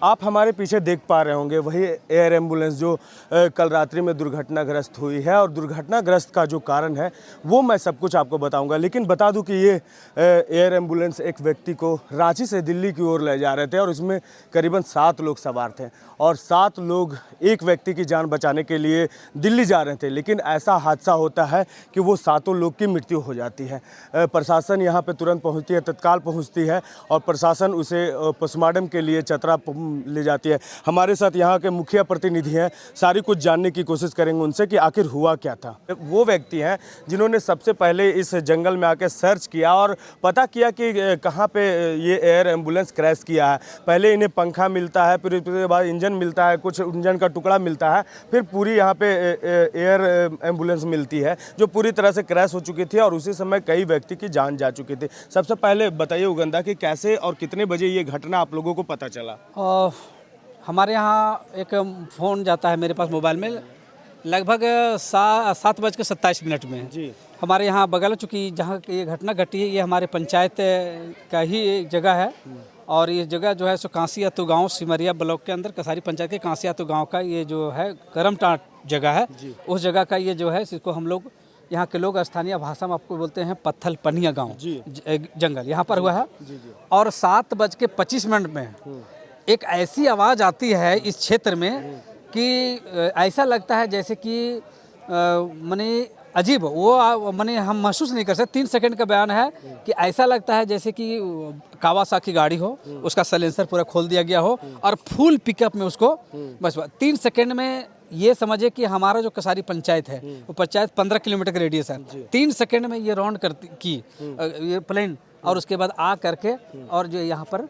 आप हमारे पीछे देख पा रहे होंगे वही एयर एम्बुलेंस जो कल रात्रि में दुर्घटनाग्रस्त हुई है, और दुर्घटनाग्रस्त का जो कारण है वो मैं सब कुछ आपको बताऊंगा। लेकिन बता दूं कि ये एयर एम्बुलेंस एक व्यक्ति को रांची से दिल्ली की ओर ले जा रहे थे, और इसमें करीबन 7 लोग सवार थे, और 7 लोग एक व्यक्ति की जान बचाने के लिए दिल्ली जा रहे थे। लेकिन ऐसा हादसा होता है कि वो 7 लोग की मृत्यु हो जाती है। प्रशासन यहाँ पर तुरंत पहुँचती है, तत्काल पहुँचती है, और प्रशासन उसे पोस्टमार्टम के लिए चतरा ले जाती है। हमारे साथ यहाँ के मुखिया प्रतिनिधि हैं, सारी कुछ जानने की कोशिश करेंगे उनसे कि आखिर हुआ क्या था। वो व्यक्ति हैं जिन्होंने सबसे पहले इस जंगल में आके सर्च किया और पता किया कि कहाँ पे ये एयर एम्बुलेंस क्रैश किया है। पहले इन्हें पंखा मिलता है, फिर उसके बाद इंजन मिलता है, कुछ इंजन का टुकड़ा मिलता है, फिर पूरी यहाँ पे एयर एम्बुलेंस मिलती है जो पूरी तरह से क्रैश हो चुकी थी, और उसी समय कई व्यक्ति की जान जा चुकी थी। सबसे पहले बताइए उगंदा कि कैसे और कितने बजे ये घटना आप लोगों को पता चला? हमारे यहाँ एक फ़ोन जाता है मेरे पास मोबाइल में लगभग 7:27 में जी। हमारे यहाँ बगल, चूँकि जहाँ ये घटना घटी है ये हमारे पंचायत का ही एक जगह है, और ये जगह जो है सो कांसीयातू गांव सिमरिया ब्लॉक के अंदर कसारी पंचायत के कांसीयातू गांव का ये जो है करमटाट जगह है। उस जगह का ये जो है इसको हम लोग यहाँ के लोग स्थानीय भाषा में आपको बोलते हैं पत्थल पनिया गाँव जंगल यहाँ पर हुआ है। और 7:25 में एक ऐसी आवाज़ आती है इस क्षेत्र में कि ऐसा लगता है जैसे कि माने अजीब, वो माने हम महसूस नहीं कर सकते। 3 सेकंड का बयान है कि ऐसा लगता है जैसे कि कावासाकी गाड़ी हो, उसका साइलेंसर पूरा खोल दिया गया हो और फुल पिकअप में उसको बस 3 सेकंड में ये समझे कि हमारा जो कसारी पंचायत है वो पंचायत 15 किलोमीटर का रेडियस है। 3 सेकंड में ये राउंड करती की ये प्लेन, और उसके बाद आ करके और जो यहाँ पर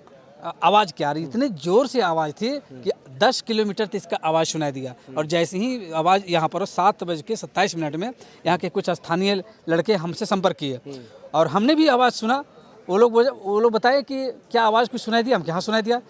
आवाज़ क्या आ रही, इतने ज़ोर से आवाज़ थी कि 10 किलोमीटर तक इसका आवाज़ सुनाई दिया। और जैसे ही आवाज़ यहाँ पर 7:27 में यहाँ के कुछ स्थानीय लड़के हमसे संपर्क किए और हमने भी आवाज़ सुना। वो लोग बताए कि क्या आवाज़ कुछ सुनाई दिया, हम क्या सुनाई दिया।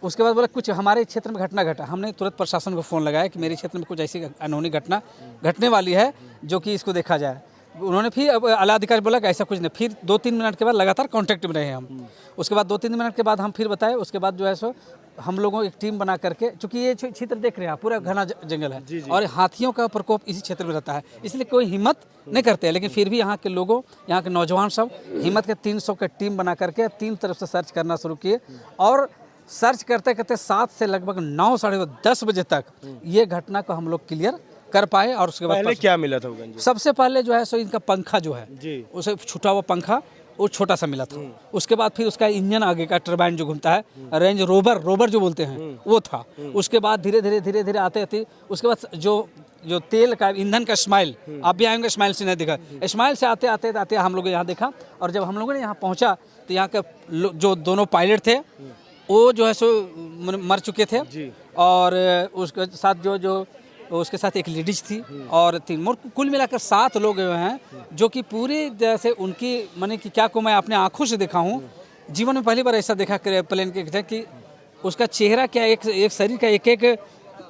उसके बाद बोला कुछ हमारे क्षेत्र में घटना घटा। हमने तुरंत प्रशासन को फ़ोन लगाया कि मेरे क्षेत्र में कुछ ऐसी अनहोनी घटना घटने वाली है जो कि इसको देखा जाए। उन्होंने फिर अब आला अधिकारी बोला कि ऐसा कुछ नहीं। फिर 2-3 मिनट के बाद लगातार कांटेक्ट में रहे हम। उसके बाद 2-3 मिनट के बाद हम फिर बताए। उसके बाद जो है सो हम लोगों एक टीम बना करके, चूँकि ये क्षेत्र देख रहे हैं पूरा घना जंगल है और हाथियों का प्रकोप इसी क्षेत्र में रहता है, इसलिए कोई हिम्मत नहीं करते हैं। लेकिन फिर भी यहाँ के लोगों, यहाँ के नौजवान सब हिम्मत के 300 के टीम बना करके 3 तरफ से सर्च करना शुरू किए। और सर्च करते करते 7 से लगभग 9, साढ़े 10 बजे तक ये घटना को हम लोग क्लियर कर पाए। और उसके बाद पहले क्या मिला था? सबसे पहले जो है सो इनका पंखा जो है उसे छूटा हुआ पंखा वो छोटा सा मिला था। उसके बाद फिर उसका इंजन आगे का टरबाइन जो घूमता है, रेंज रोवर जो बोलते हैं वो था। उसके बाद धीरे धीरे आते थे। उसके बाद जो तेल का ईंधन का स्माइल, आप भी आएंगे स्माइल से नहीं देखा, स्माइल से आते हम लोग यहाँ देखा। और जब हम लोगों ने यहाँ पहुँचा तो यहाँ के जो दोनों पायलट थे वो जो है सो मर चुके थे, और उसके साथ जो उसके साथ एक लेडीज थी और 3, कुल मिलाकर 7 लोग हैं जो कि पूरी जैसे उनकी मैंने कि क्या को मैं अपने आंखों से देखा हूँ। जीवन में पहली बार ऐसा देखा प्लेन के कि उसका चेहरा क्या, एक शरीर का एक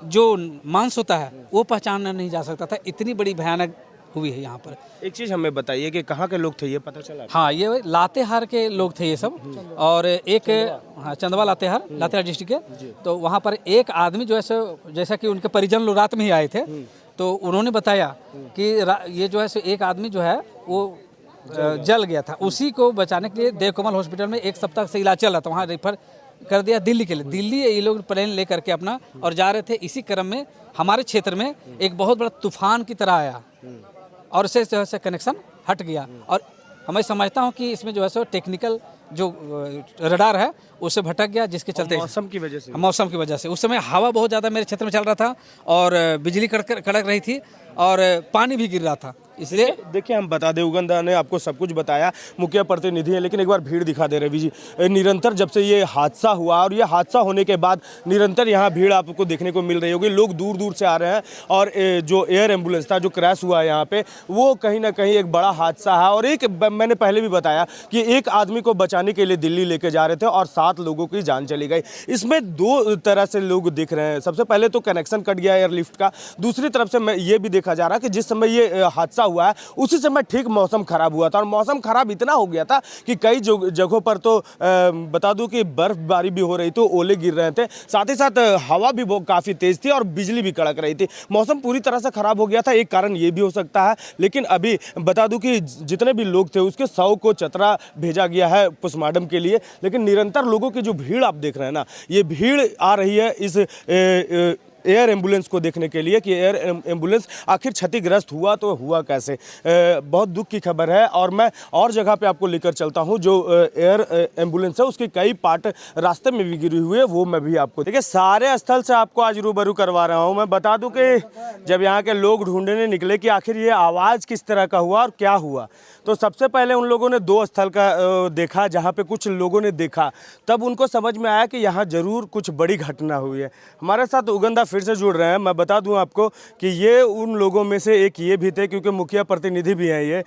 जो मांस होता है वो पहचानना नहीं जा सकता था। इतनी बड़ी भयानक हुई है यहाँ पर। एक चीज़ हमें बताइए कि कहाँ के लोग थे, ये पता चला? हाँ, ये लातेहार के लोग थे ये सब, और एक चंदवा लातेहार डिस्ट्रिक्ट के। तो वहाँ पर एक आदमी जो है जैसा कि उनके परिजन लोग रात में ही आए थे, तो उन्होंने बताया कि ये जो है एक आदमी जो है वो जल गया था। उसी को बचाने के लिए देवकमल हॉस्पिटल में 1 सप्ताह से इलाज चल रहा था, वहाँ रेफर कर दिया दिल्ली के लिए। दिल्ली ये लोग प्लेन ले करके अपना और जा रहे थे। इसी क्रम में हमारे क्षेत्र में एक बहुत बड़ा तूफान की तरह आया और उससे जो है कनेक्शन हट गया। और मैं समझता हूँ कि इसमें जो है सो टेक्निकल जो रडार है उससे भटक गया, जिसके चलते मौसम की वजह से उस समय हवा बहुत ज़्यादा मेरे क्षेत्र में चल रहा था और बिजली कड़क रही थी और पानी भी गिर रहा था। इसलिए देखिए, हम बता दें, उगंदा ने आपको सब कुछ बताया, मुखिया प्रतिनिधि है, लेकिन एक बार भीड़ दिखा दे रवि जी। निरंतर जब से ये हादसा हुआ और ये हादसा होने के बाद निरंतर यहाँ भीड़ आपको देखने को मिल रही होगी। लोग दूर दूर से आ रहे हैं और जो एयर एम्बुलेंस था जो क्रैश हुआ है यहाँ पे, वो कहीं ना कहीं एक बड़ा हादसा है। और एक मैंने पहले भी बताया कि एक आदमी को बचाने के लिए दिल्ली लेके जा रहे थे और 7 लोगों की जान चली गई। इसमें 2 तरह से लोग दिख रहे हैं। सबसे पहले तो कनेक्शन कट गया एयरलिफ्ट का, दूसरी तरफ से मैं ये भी देखा देखा जा रहा है कि जिस समय ये हादसा हुआ है उसी समय ठीक मौसम ख़राब हुआ था, और मौसम ख़राब इतना हो गया था कि कई जगहों पर तो बता दूं कि बर्फबारी भी हो रही थी, ओले गिर रहे थे, साथ ही साथ हवा भी काफ़ी तेज़ थी और बिजली भी कड़क रही थी। मौसम पूरी तरह से ख़राब हो गया था, एक कारण ये भी हो सकता है। लेकिन अभी बता दूं कि जितने भी लोग थे उसके 100 को चतरा भेजा गया है पोस्टमार्टम के लिए। लेकिन निरंतर लोगों की जो भीड़ आप देख रहे हैं ना, ये भीड़ आ रही है इस एयर एम्बुलेंस को देखने के लिए कि एयर एम्बुलेंस आखिर क्षतिग्रस्त हुआ तो हुआ कैसे। बहुत दुख की खबर है, और मैं और जगह पे आपको लेकर चलता हूं जो एयर एम्बुलेंस है उसके कई पार्ट रास्ते में भी गिरी हुई है, वो मैं भी आपको देखिए सारे स्थल से आपको आज रूबरू करवा रहा हूं। मैं बता दूं कि जब यहाँ के लोग ढूंढने निकले कि आखिर ये आवाज़ किस तरह का हुआ और क्या हुआ, तो सबसे पहले उन लोगों ने 2 स्थल का देखा जहाँ पे कुछ लोगों ने देखा, तब उनको समझ में आया कि यहाँ ज़रूर कुछ बड़ी घटना हुई है। हमारे साथ उगंदा फिर से जुड़ रहे हैं। मैं बता दूं आपको कि ये उन लोगों में से एक ये भी थे, क्योंकि मुखिया प्रतिनिधि भी हैं ये।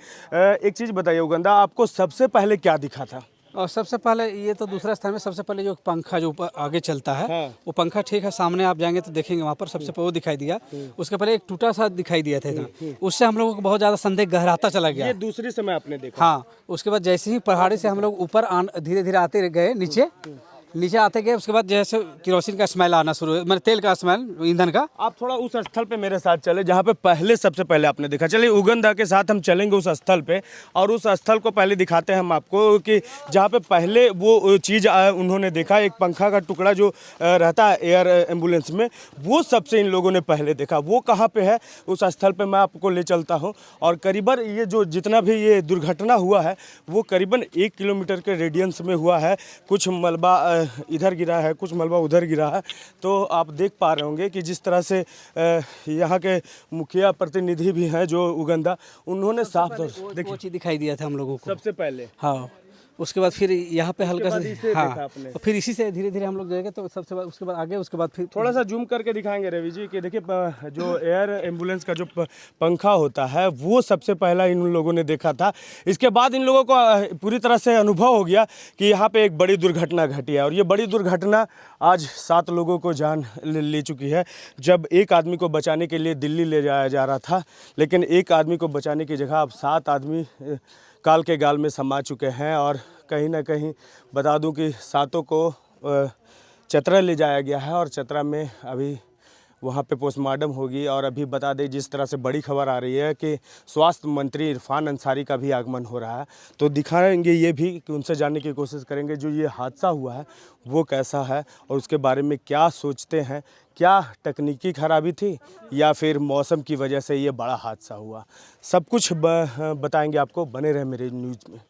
एक चीज़ बताइए उगंदा, आपको सबसे पहले क्या दिखा था? और सबसे पहले ये तो दूसरा स्थान में सबसे पहले जो पंखा जो ऊपर आगे चलता है, हाँ। वो पंखा ठीक है, सामने आप जाएंगे तो देखेंगे वहाँ पर सबसे पहले वो दिखाई दिया। उसके पहले एक टूटा सा दिखाई दिया था, उससे हम लोगों को बहुत ज़्यादा संदेह गहराता चला गया। ये दूसरे समय आपने देखा? हाँ, उसके बाद जैसे ही पहाड़ी से हम लोग ऊपर धीरे धीरे आते गए नीचे आते गए, उसके बाद जैसे केरोसिन का स्मेल आना शुरू, मतलब तेल का स्मेल, ईंधन का। आप थोड़ा उस स्थल पे मेरे साथ चले जहाँ पे पहले सबसे पहले आपने देखा। चलिए उगंदा के साथ हम चलेंगे उस स्थल पे, और उस स्थल को पहले दिखाते हैं हम आपको कि जहाँ पे पहले वो चीज़ उन्होंने देखा, एक पंखा का टुकड़ा जो रहता है एयर एम्बुलेंस में, वो सबसे इन लोगों ने पहले देखा। वो कहाँ पे है उस स्थल पे मैं आपको ले चलता हूँ। और करीबन ये जो जितना भी ये दुर्घटना हुआ है वो करीबन 1 किलोमीटर के रेडियंस में हुआ है। कुछ मलबा इधर गिरा है, कुछ मलबा उधर गिरा है। तो आप देख पा रहे होंगे कि जिस तरह से यहाँ के मुखिया प्रतिनिधि भी हैं जो उगंदा, उन्होंने साफ तौर से वो चीज़ दिखाई दिया था हम लोगों को सबसे पहले। हाँ, उसके बाद फिर यहाँ पे हल्का से, हाँ, आपने और फिर इसी से धीरे धीरे हम लोग जाएंगे तो सबसे बाद उसके बाद आगे, उसके बाद फिर थोड़ा सा जूम करके दिखाएंगे रवि जी कि देखिए जो एयर एम्बुलेंस का जो पंखा होता है वो सबसे पहला इन लोगों ने देखा था। इसके बाद इन लोगों को पूरी तरह से अनुभव हो गया कि यहाँ पे एक बड़ी दुर्घटना घटी है, और ये बड़ी दुर्घटना आज 7 लोगों को जान ले चुकी है। जब एक आदमी को बचाने के लिए दिल्ली ले जाया जा रहा था, लेकिन एक आदमी को बचाने की जगह अब 7 आदमी काल के गाल में समा चुके हैं। और कहीं ना कहीं बता दूं कि 7 को चतरा ले जाया गया है, और चतरा में अभी वहाँ पे पोस्टमार्टम होगी। और अभी बता दें जिस तरह से बड़ी खबर आ रही है कि स्वास्थ्य मंत्री इरफान अंसारी का भी आगमन हो रहा है, तो दिखाएंगे ये भी कि उनसे जानने की कोशिश करेंगे जो ये हादसा हुआ है वो कैसा है, और उसके बारे में क्या सोचते हैं, क्या तकनीकी खराबी थी या फिर मौसम की वजह से ये बड़ा हादसा हुआ। सब कुछ बताएंगे आपको, बने रहे मेरे न्यूज़ में।